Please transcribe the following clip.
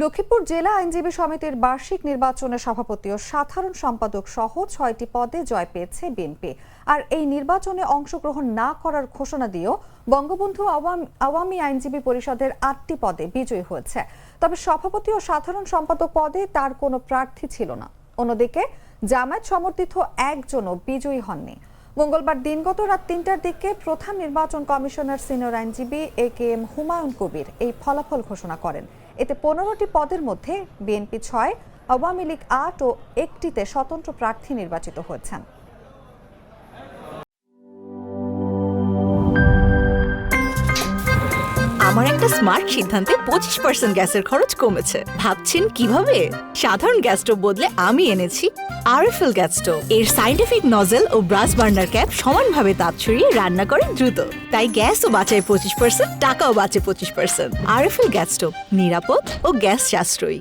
লক্ষ্মীপুর জেলা আইনজীবী সমিতির বার্ষিক নির্বাচনে সভাপতি ও সাধারণ সম্পাদক সহ ৬টি পদে জয় পেয়েছে বিএনপি। আর এই নির্বাচনে অংশগ্রহণ না করার ঘোষণা দিয়েও বঙ্গবন্ধু আওয়ামী আইনজীবী পরিষদের ৮টি পদে বিজয়ী হয়েছে। তবে সভাপতি ও সাধারণ সম্পাদক পদে তার কোনো প্রার্থী ছিল না। অন্যদিকে জামায়াত সমর্থিত একজনও বিজয়ী হননি। মঙ্গলবার দিনগত রাত ৩টার দিকে প্রধান নির্বাচন কমিশনার সিনিয়র আইনজীবী AKM হুমায়ুন কবির এই ফলাফল ঘোষণা করেন। এতে ১৫টি পদের মধ্যে বিএনপি ৬, আওয়ামী লীগ ৮ ও একটিতে স্বতন্ত্র প্রার্থী নির্বাচিত হয়েছেন। আমার একটা স্মার্ট সিদ্ধান্তে 25% গ্যাসের খরচ কমেছে। ভাবছেন কিভাবে? সাধারণ গ্যাস স্টোভ বদলে আমি এনেছি আরএফএল গ্যাস স্টোভ। এর সাইন্টিফিক নজল ও ব্রাস বার্নার ক্যাপ সমানভাবে তাপ ছড়িয়ে রান্না করে দ্রুত। তাই গ্যাসও বাঁচায় 25%, টাকাও বাঁচে 25%। আরএফএল গ্যাস স্টোভ নিরাপদ ও গ্যাস সাশ্রয়ী।